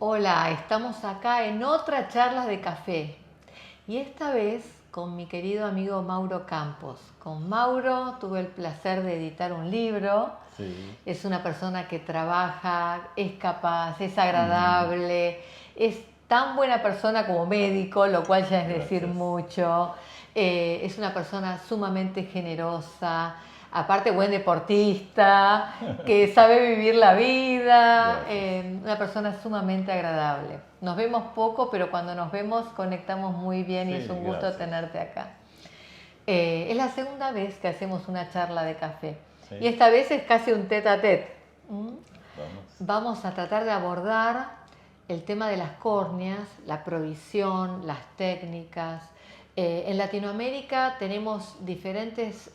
Hola, estamos acá en otra charla de café y esta vez con mi querido amigo Mauro Campos. Con Mauro tuve el placer de editar un libro. Sí. Es una persona que trabaja, es capaz, es Mm, agradable, es tan buena persona como médico, lo cual ya es decir gracias. mucho. Es una persona sumamente generosa, aparte buen deportista, que sabe vivir la vida, Gracias. una persona sumamente agradable. Nos vemos poco, pero cuando nos vemos conectamos muy bien y es Sí, un gusto gracias. tenerte acá. Es la segunda vez que hacemos una charla de café y Sí, esta vez es casi un tete a tete. vamos. Vamos a tratar de abordar el tema de las córneas, la provisión, las técnicas. En Latinoamérica tenemos diferentes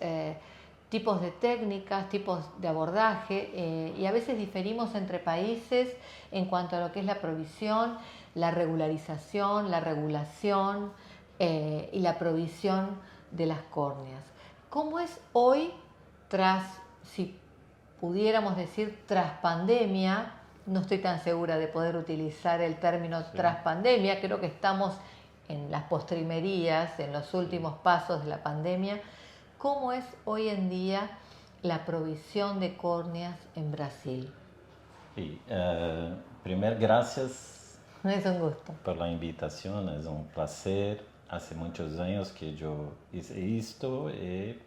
tipos de técnicas, tipos de abordaje y a veces diferimos entre países en cuanto a lo que es la provisión, la regularización, la regulación y la provisión de las córneas. ¿Cómo es hoy tras, si pudiéramos decir tras pandemia? No estoy tan segura de poder utilizar el término Sí, tras pandemia, creo que estamos en las postrimerías, en los sí. últimos pasos de la pandemia. ¿Cómo es hoy en día la provisión de córneas en Brasil? Y primero, gracias Es un gusto. por la invitación. Es un placer. Hace muchos años que yo hice esto y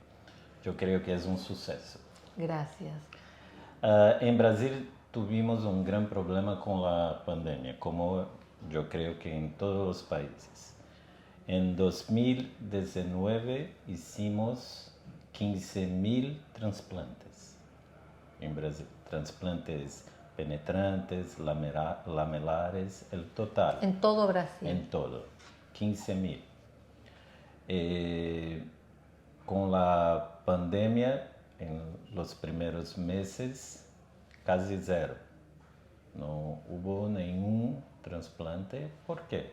yo creo que es un suceso. Gracias. En Brasil tuvimos un gran problema con la pandemia, como yo creo que en todos los países. En 2019 hicimos 15.000 trasplantes en Brasil. Trasplantes penetrantes, lamelares, el total, En todo Brasil. en todo, 15.000. Eh, con la pandemia, en los primeros meses, casi cero. No hubo ningún trasplante. ¿Por qué?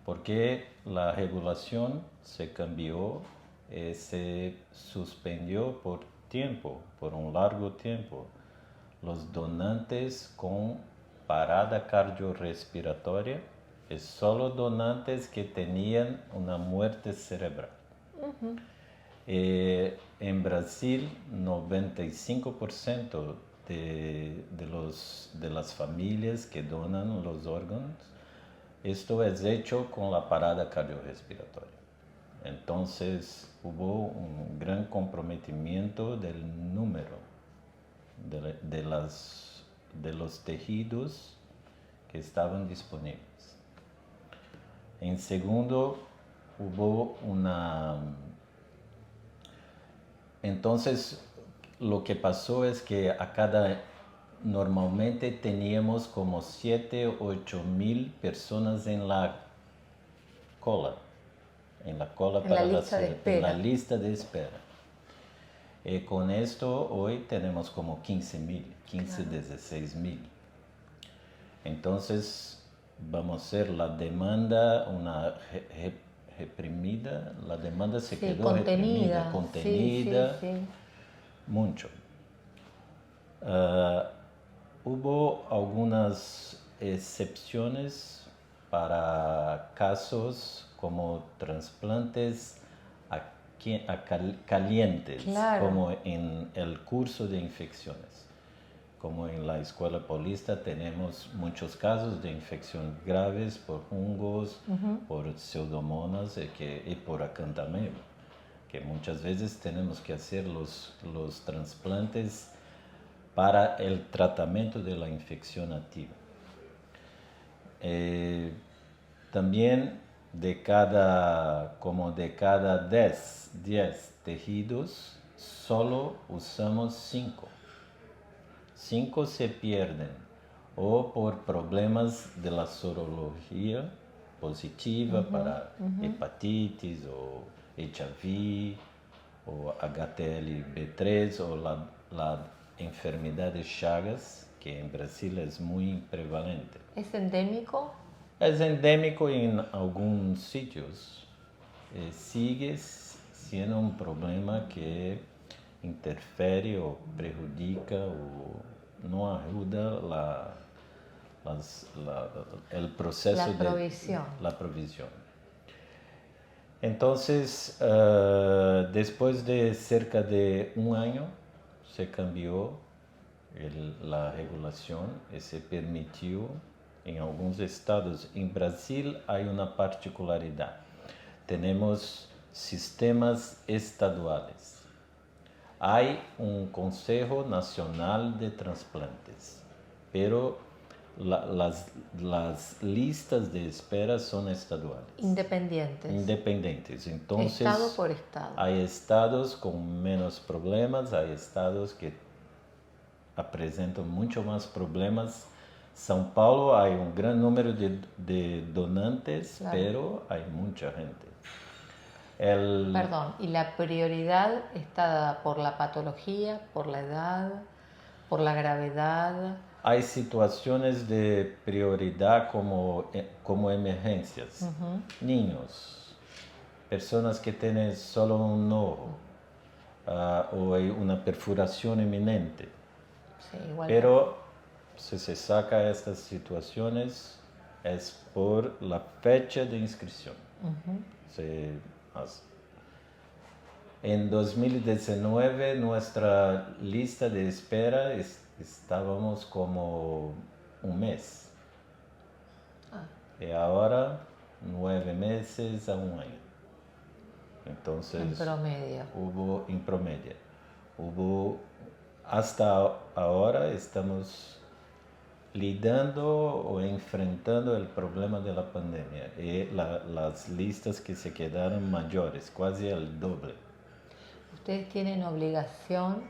Porque la regulación se cambió, se suspendió por tiempo, por un largo tiempo. Los donantes con parada cardiorrespiratoria es solo donantes que tenían una muerte cerebral. En Brasil, 95% de las familias que donan los órganos, esto es hecho con la parada cardiorrespiratoria. Entonces hubo un gran comprometimiento del número de los tejidos que estaban disponibles. En segundo, hubo una... Entonces, lo que pasó es que normalmente teníamos como 7 o 8 mil personas cola, en la cola En la para lista de en la espera. lista de espera. Con esto hoy tenemos como 15.000, 15, Claro. 16.000. Entonces vamos a hacer la demanda, reprimida, la demanda se Sí, quedó reprimida, contenida. Sí, sí, contenida sí. mucho. Ah, hubo algunas excepciones para casos como trasplantes calientes, Claro. como en el curso de infecciones. Como en la escuela polista tenemos muchos casos de infecciones graves por hongos, por pseudomonas y por acantamiento, que muchas veces tenemos que hacer los trasplantes para el tratamiento de la infección activa. Eh, También como de cada 10 tejidos, solo usamos 5. 5 se pierden o por problemas de la sorología positiva para hepatitis o HIV o HTLV3 o la enfermedad de Chagas, que en Brasil es muy prevalente. ¿Es endémico? Es endémico en algunos sitios. Sigue siendo un problema que interfiere o perjudica o no ayuda el proceso La provisión. la provisión. Entonces, después de cerca de un año, se cambió la regulación y se permitió en algunos estados. En Brasil hay una particularidad. Tenemos sistemas estaduales. Hay un Consejo Nacional de Transplantes, pero las listas de espera son estaduales. Independientes. Entonces, estado por estado. Hay estados con menos problemas, hay estados que presentan mucho más problemas. São Paulo hay un gran número de donantes, claro, pero hay mucha gente. Perdón, ¿y la prioridad está dada por la patología, por la edad, por la gravedad? Hay situaciones de prioridad como emergencias. Niños, personas que tienen solo un ojo, o hay una perforación inminente. Sí, igual. Pero si se saca estas situaciones es por la fecha de inscripción. Se hace. En 2019 nuestra lista de espera estábamos como un mes. Y ahora 9 meses a un año. Entonces, en promedio. Hasta ahora estamos lidando o enfrentando el problema de la pandemia y las listas que se quedaron mayores, casi el doble. ¿Ustedes tienen obligación,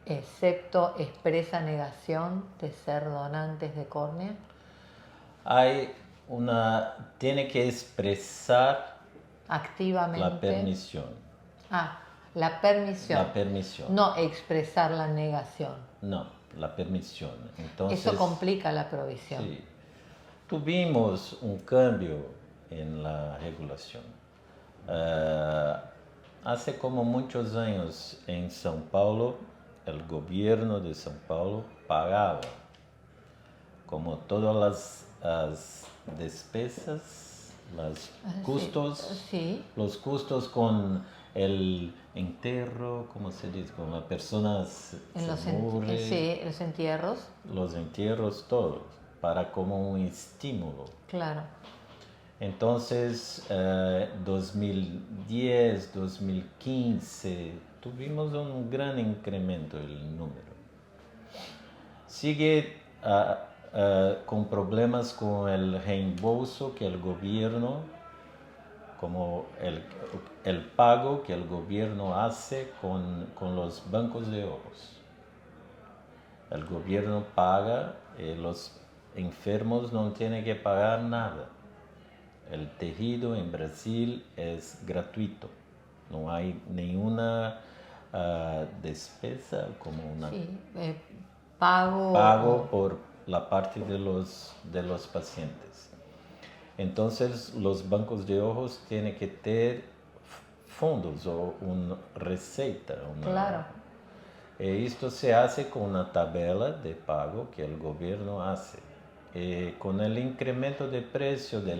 excepto expresa negación, de ser donantes de córnea? Tiene que expresar activamente la permisión. La permisión. La permisión. No expresar la negación. No, la permisión. Entonces, eso complica la provisión. Sí. Tuvimos un cambio en la regulación. Hace como muchos años en São Paulo, el gobierno de São Paulo pagaba como todas las despesas, los costos, sí. Los costos con el entierro, ¿cómo se dice? Con las personas los entierros. Los entierros todos, para como un estímulo. Claro. Entonces, 2010, 2015, tuvimos un gran incremento del número. Sigue con problemas con el reembolso que el gobierno, como el pago que el gobierno hace con los bancos de ojos. El gobierno paga y los enfermos no tienen que pagar nada. El tejido en Brasil es gratuito. No hay ninguna despesa como una pago por la parte de los pacientes. Entonces los bancos de ojos tienen que tener fondos o una receta. Claro. Esto se hace con una tabla de pago que el gobierno hace. Con el incremento de precio de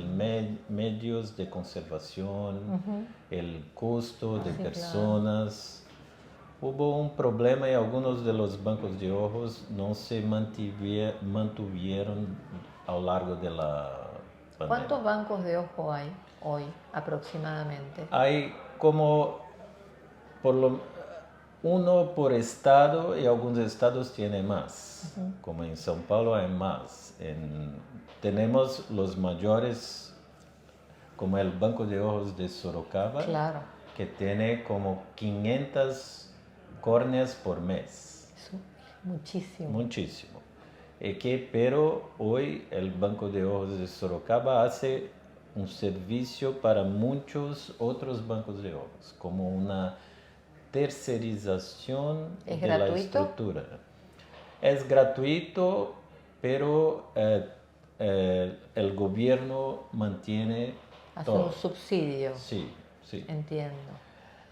medios de conservación, el costo de personas, hubo un problema y algunos de los bancos de ojos no se mantuvieron a lo largo de la pandemia. ¿Cuántos bancos de ojo hay hoy aproximadamente? Hay como uno por estado y algunos estados tienen más. Como en São Paulo hay más. Tenemos los mayores, como el Banco de Ojos de Sorocaba, claro, que tiene como 500 córneas por mes. Eso es muchísimo. Muchísimo. Pero hoy el Banco de Ojos de Sorocaba hace un servicio para muchos otros bancos de ojos, como una tercerización de la estructura. Es gratuito, pero el gobierno mantiene todo. Un subsidio. Sí. Entiendo.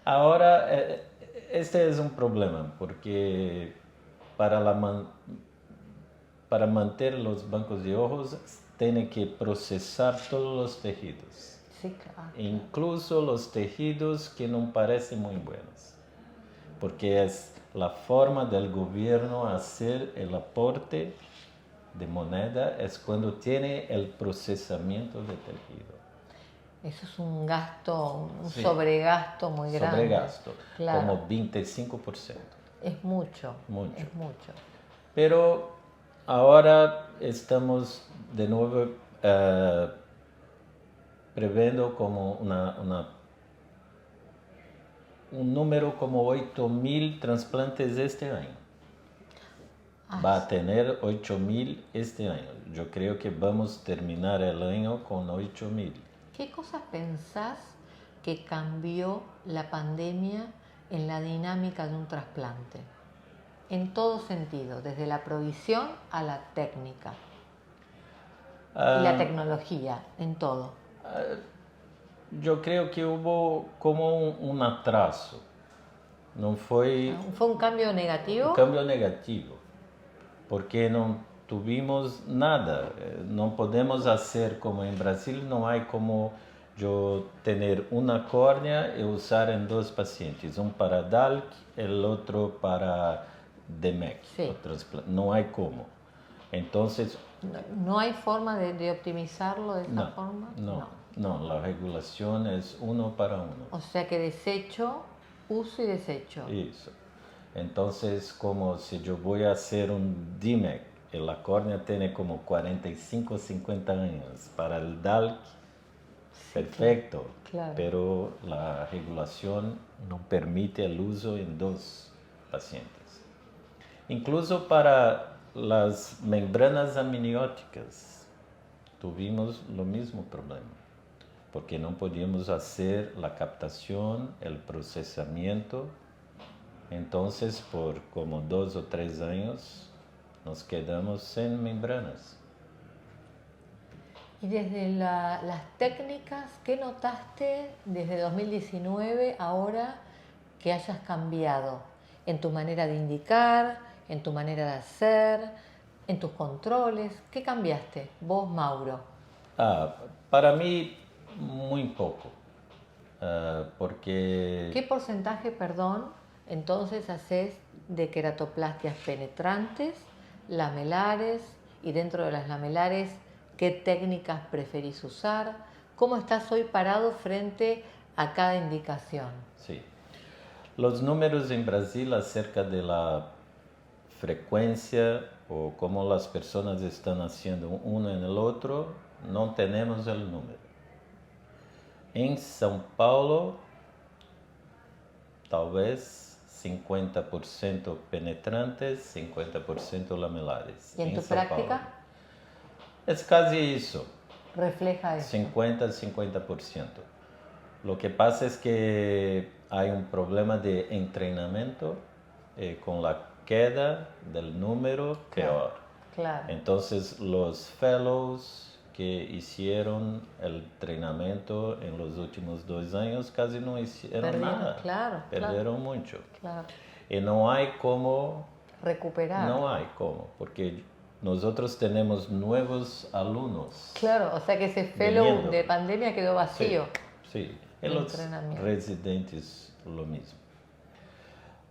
Ahora, este es un problema, porque para mantener los bancos de ojos, tiene que procesar todos los tejidos. Sí, claro. Incluso los tejidos que no parecen muy buenos. Porque es la forma del gobierno hacer el aporte de moneda, es cuando tiene el procesamiento de tejido. Eso es un gasto, un Sí. sobregasto muy grande. Sobregasto, claro. como 25%. Es mucho, Mucho. es mucho. Pero ahora estamos de nuevo previendo como un número como 8.000 trasplantes este año. Va a tener 8.000 este año. Yo creo que vamos a terminar el año con 8.000. ¿Qué cosas pensás que cambió la pandemia en la dinámica de un trasplante? En todo sentido, desde la provisión a la técnica y la tecnología, en todo. Yo creo que hubo como un atraso. No fue ¿Fue un cambio negativo? un cambio negativo, porque no tuvimos nada. No podemos hacer como en Brasil, no hay como yo tener una córnea y usar en dos pacientes, un para DALC, el otro para DMEC. Sí. No hay como. Entonces, ¿No hay forma de optimizarlo de esa no, forma? no, la regulación es uno para uno. O sea que desecho, uso y desecho. Eso. Entonces, como si yo voy a hacer un DMEC, y la córnea tiene como 45 o 50 años, para el DALC, perfecto, claro. pero la regulación no permite el uso en dos pacientes. Incluso para las membranas amnióticas tuvimos lo mismo problema, porque no podíamos hacer la captación, el procesamiento. Entonces, por como 2 o 3 años, nos quedamos sin membranas. Y desde las técnicas, ¿qué notaste desde 2019 ahora que hayas cambiado en tu manera de indicar, en tu manera de hacer, en tus controles? ¿Qué cambiaste vos, Mauro? Para mí, muy poco, porque... ¿Qué porcentaje, perdón, entonces haces de queratoplastias penetrantes, lamelares y dentro de las lamelares, qué técnicas preferís usar? ¿Cómo estás hoy parado frente a cada indicación? Sí. Los números en Brasil acerca de la frecuencia o cómo las personas están haciendo uno en el otro, no tenemos el número. En São Paulo, tal vez 50% penetrantes, 50% lamelares. ¿Y en tu São práctica? Paulo. Es casi eso. Refleja eso. 50%. Lo que pasa es que hay un problema de entrenamiento con la queda del número peor. Claro. Entonces los fellows que hicieron el entrenamiento en los últimos 2 años casi no hicieron nada. Claro, Perdieron mucho. Claro. Y no hay cómo recuperar. No hay cómo, porque nosotros tenemos nuevos alumnos. Claro, o sea que ese fellow viniendo. de pandemia quedó vacío. Sí, y los residentes lo mismo.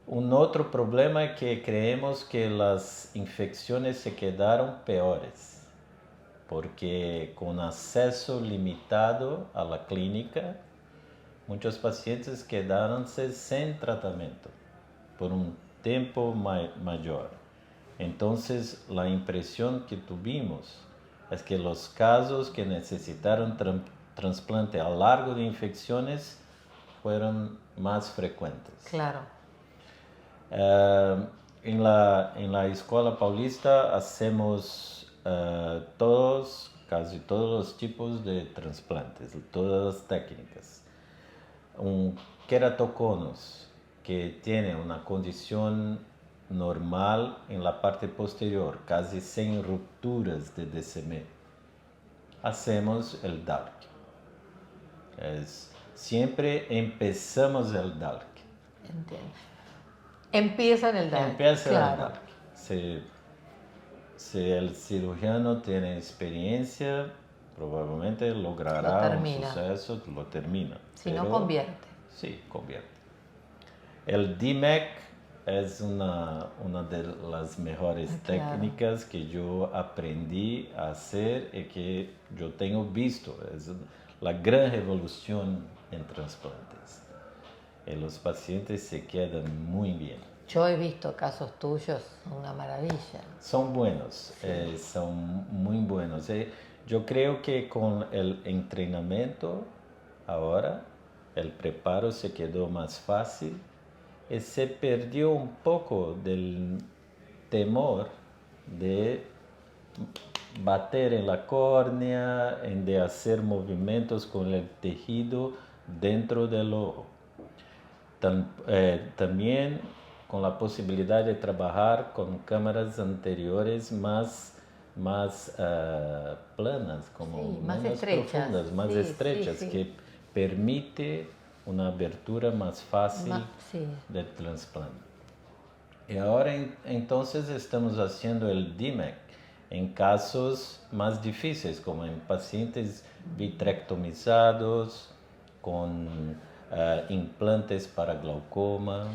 Un otro problema es que creemos que las infecciones se quedaron peores, porque con acceso limitado a la clínica, muchos pacientes quedaron sin tratamiento por un tiempo mayor. Entonces, la impresión que tuvimos es que los casos que necesitaron trasplante a largo de infecciones fueron más frecuentes. Claro. En la Escuela Paulista hacemos casi todos los tipos de trasplantes, todas las técnicas. Un queratoconos que tiene una condición normal en la parte posterior, casi sin rupturas de DCM. Hacemos el DALC. Siempre empezamos el DALC. Entiendo. Empieza en el DALC. Empieza el DALC. si el cirujano tiene experiencia, probablemente logrará un suceso, lo termina. Si no, convierte. Sí, convierte. El DMEC es una de las mejores técnicas que yo aprendí a hacer y que yo tengo visto. Es la gran revolución en trasplantes. Y los pacientes se quedan muy bien. Yo he visto casos tuyos, una maravilla. Son buenos, Sí. son muy buenos. Yo creo que con el entrenamiento ahora, el preparo se quedó más fácil y se perdió un poco del temor de bater en la córnea, de hacer movimientos con el tejido dentro del ojo. También con la posibilidad de trabajar con cámaras anteriores más planas, como más menos estrechas, profundas, más estrechas, que permite una abertura más fácil del trasplante. Y ahora entonces estamos haciendo el DMEC en casos más difíciles, como en pacientes vitrectomizados, con implantes para glaucoma.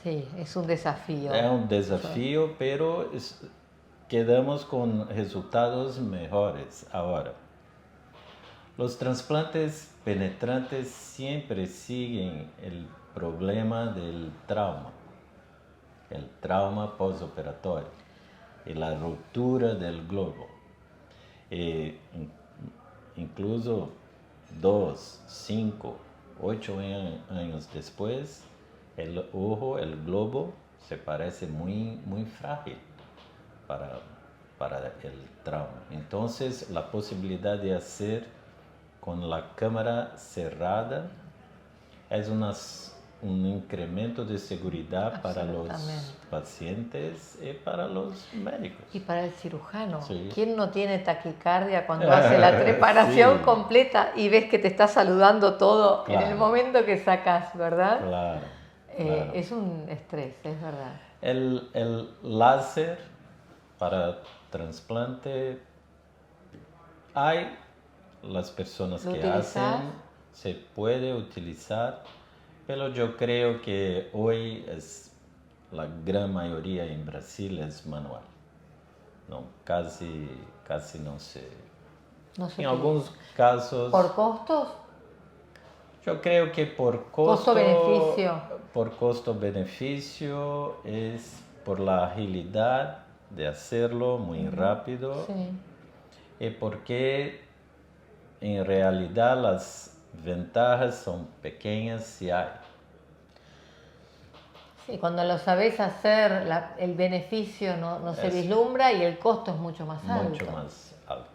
Sí, es un desafío. Es un desafío, pero quedamos con resultados mejores ahora. Los trasplantes penetrantes siempre siguen el problema del trauma, el trauma postoperatorio y la ruptura del globo. Incluso 2, 5, 8 años después, el ojo, el globo, se parece muy frágil para el trauma. Entonces, la posibilidad de hacer con la cámara cerrada es un incremento de seguridad para los pacientes y para los médicos. Y para el cirujano. Sí. ¿Quién no tiene taquicardia cuando hace la preparación completa y ves que te está saludando todo en el momento que sacas, verdad? Claro. Es un estrés, es verdad. El láser para trasplante, hay las personas que hacen, se puede utilizar, pero yo creo que hoy la gran mayoría en Brasil es manual. No, casi no se. En algunos casos. ¿Por costos? Yo creo que por costo-beneficio. Por costo-beneficio es por la agilidad de hacerlo muy rápido. Sí. Y porque en realidad las ventajas son pequeñas si hay. Sí, cuando lo sabés hacer, el beneficio no se vislumbra y el costo es mucho más alto. Mucho más alto.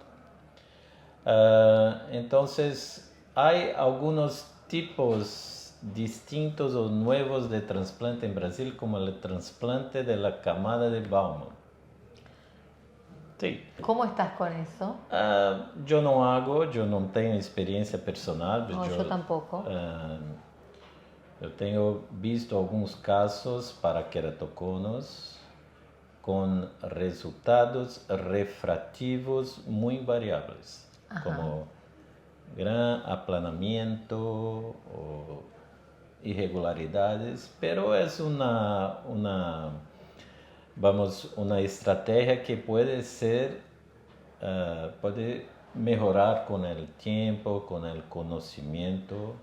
Entonces, hay algunos tipos distintos o nuevos de trasplante en Brasil, como el trasplante de la camada de Baumann. Sí. ¿Cómo estás con eso? Yo no tengo experiencia personal. No, yo tampoco. Yo tengo visto algunos casos para queratoconos con resultados refractivos muy variables, como gran aplanamiento o irregularidades, pero es una estrategia que puede mejorar con el tiempo, con el conocimiento.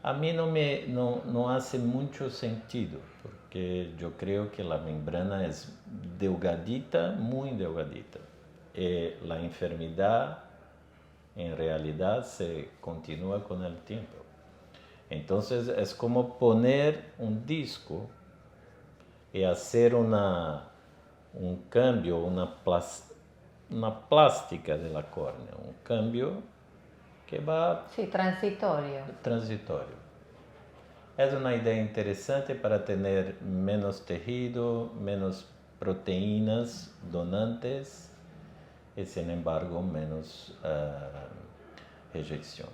A mí no hace mucho sentido, porque yo creo que la membrana es delgadita, muy delgadita. Y la enfermedad en realidad se continúa con el tiempo. Entonces es como poner un disco y hacer un cambio, una plástica de la córnea, un cambio que va... Sí, transitorio. Es una idea interesante para tener menos tejido, menos proteínas donantes y sin embargo menos rejección.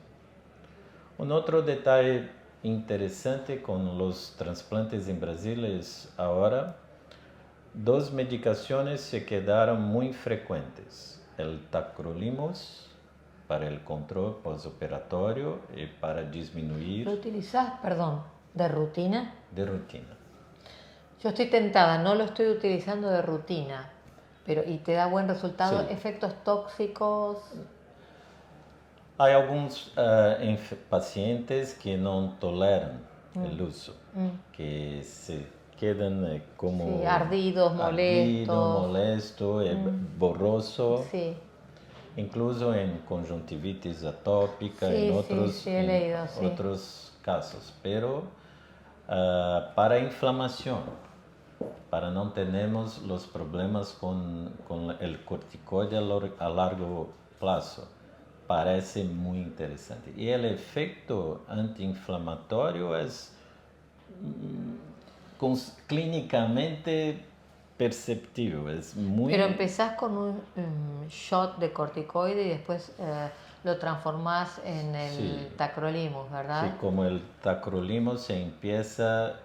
Un otro detalle interesante con los trasplantes en Brasil es ahora dos medicaciones se quedaron muy frecuentes. El tacrolimus para el control postoperatorio y para disminuir ¿Lo utilizás, perdón, de rutina? de rutina. Yo estoy tentada, no lo estoy utilizando de rutina, pero y te da buen resultado. Sí. ¿Efectos tóxicos? Hay algunos pacientes que no toleran el uso, que se quedan como Sí, ardidos, molestos. molesto, borroso, Sí, incluso en conjuntivitis atópica, sí, en sí, he leído, sí. otros casos. Pero para inflamación, para no tener los problemas con el corticoide a largo plazo, parece muy interesante. Y el efecto antiinflamatorio es clínicamente perceptible, es muy... Pero empezás con un shot de corticoide y después lo transformás en el Sí. tacrolimus, ¿verdad? Sí, como el tacrolimus se empieza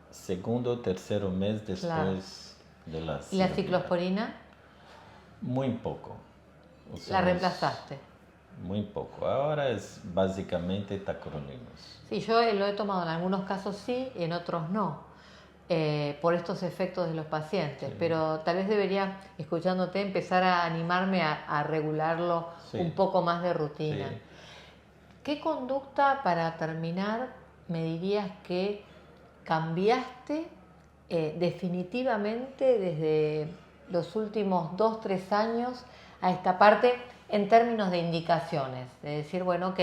segundo o tercero mes después de la ¿Y la cirugía. ciclosporina? Muy poco. ¿La Usamos reemplazaste? Muy poco. Ahora es básicamente tacrolimus. Sí, yo lo he tomado en algunos casos sí y en otros no, por estos efectos de los pacientes, pero tal vez debería, escuchándote, empezar a animarme a regularlo Sí. un poco más de rutina. Sí. ¿Qué conducta, para terminar, me dirías que cambiaste definitivamente desde los últimos 2-3 años a esta parte en términos de indicaciones? De decir, bueno, ok,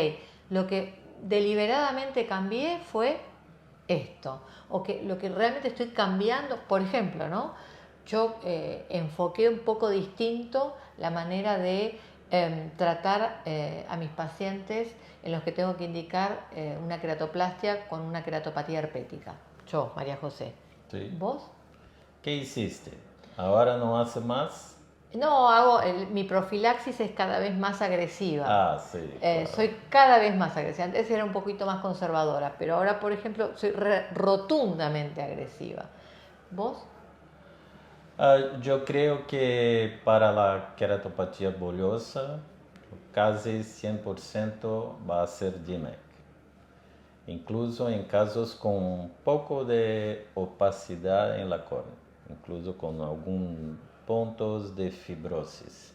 lo que deliberadamente cambié fue esto, o que lo que realmente estoy cambiando, por ejemplo, ¿no? Yo enfoqué un poco distinto la manera de tratar a mis pacientes en los que tengo que indicar una queratoplastia con una queratopatía herpética. Yo, María José. Sí. ¿Vos? ¿Qué hiciste? ¿Ahora no hace más? No, mi profilaxis es cada vez más agresiva. Ah, sí. Claro. Soy cada vez más agresiva. Antes era un poquito más conservadora, pero ahora, por ejemplo, soy rotundamente agresiva. ¿Vos? Yo creo que para la queratopatía bullosa, casi 100% va a ser DMEC. Incluso en casos con un poco de opacidad en la córnea, incluso con algunos puntos de fibrosis.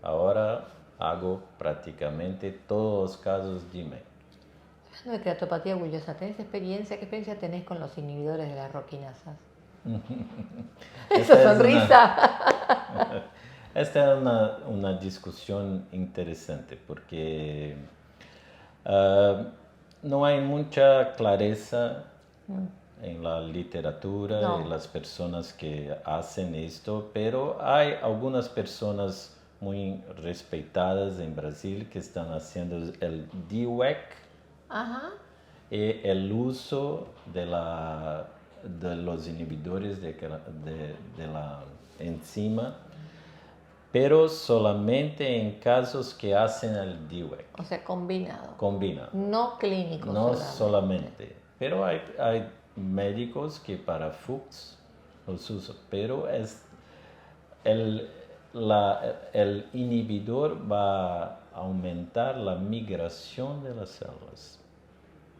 Ahora hago prácticamente todos los casos DMEC. Hablando de queratopatía bullosa, ¿tenés experiencia? ¿Qué experiencia tenés con los inhibidores de las roquinasas? Esa sonrisa. Esta es una discusión interesante porque no hay mucha clareza en la literatura y las personas que hacen esto, pero hay algunas personas muy respetadas en Brasil que están haciendo el DWEC. Ajá. Y el uso de los inhibidores de la enzima, pero solamente en casos que hacen el DWEC. O sea, combinado. Combina. No clínico. No solamente. Pero hay médicos que para Fuchs los usan, pero el inhibidor va a aumentar la migración de las células.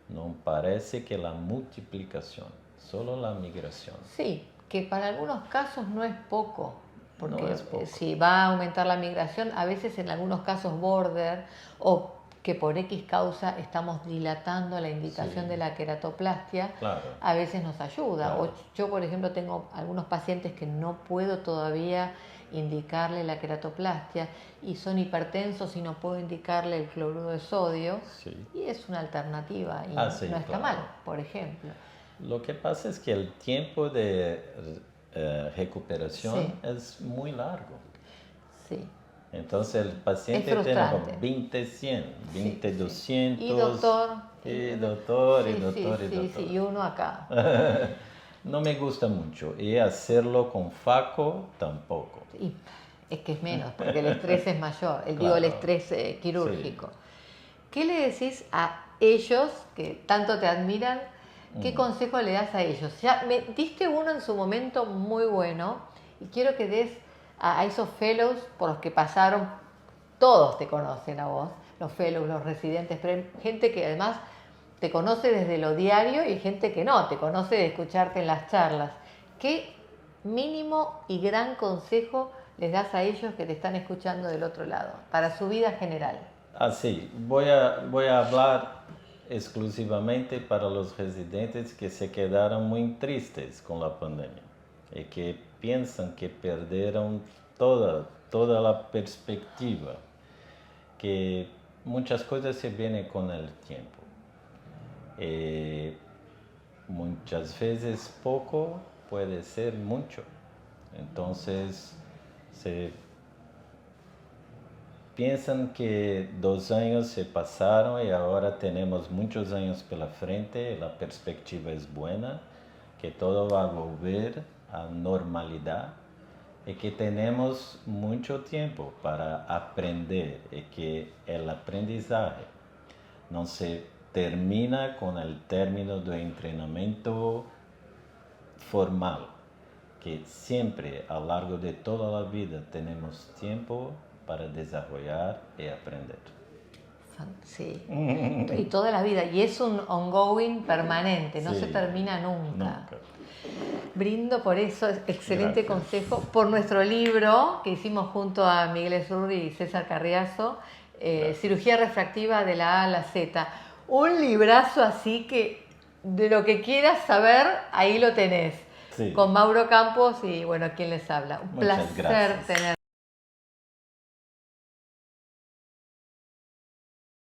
No parece que la multiplicación, solo la migración. Sí, que para algunos casos no es poco, porque No es poco. Si va a aumentar la migración, a veces en algunos casos border o que por X causa estamos dilatando la indicación de la queratoplastia, Claro. a veces nos ayuda. Claro. O yo, por ejemplo, tengo algunos pacientes que no puedo todavía indicarle la queratoplastia y son hipertensos y no puedo indicarle el cloruro de sodio, y es una alternativa y no está mal, por ejemplo. Lo que pasa es que el tiempo de recuperación es muy largo. Sí. Entonces el paciente tiene 20-100, 20-200. Y doctor. Y doctor. Sí, y uno acá. No me gusta mucho. Y hacerlo con FACO tampoco. Y es que es menos, porque el estrés es mayor, el estrés quirúrgico. Sí. ¿Qué le decís a ellos que tanto te admiran ¿qué consejo le das a ellos? Ya me diste uno en su momento muy bueno y quiero que des a esos fellows por los que pasaron, todos te conocen a vos, los fellows, los residentes, pero hay gente que además te conoce desde lo diario y gente que no, te conoce de escucharte en las charlas. ¿Qué mínimo y gran consejo les das a ellos que te están escuchando del otro lado, para su vida general? Así, voy a hablar exclusivamente para los residentes que se quedaron muy tristes con la pandemia y que piensan que perdieron toda la perspectiva, que muchas cosas se vienen con el tiempo. Muchas veces poco puede ser mucho. Entonces, piensan que 2 años se pasaron y ahora tenemos muchos años pela frente, la perspectiva es buena, que todo va a volver a normalidad y que tenemos mucho tiempo para aprender y que el aprendizaje no se termina con el término de entrenamiento formal, que siempre a lo largo de toda la vida tenemos tiempo para desarrollar y aprender. Sí, y toda la vida, y es un ongoing permanente, no Sí, se termina nunca. Nunca. Brindo por eso, excelente Gracias. consejo, por nuestro libro que hicimos junto a Miguel Ezurri y César Carriazo, Cirugía Refractiva de la A a la Z. Un librazo así que de lo que quieras saber, ahí lo tenés. Sí. Con Mauro Campos y bueno, ¿quién les habla? Un Muchas placer gracias. tener.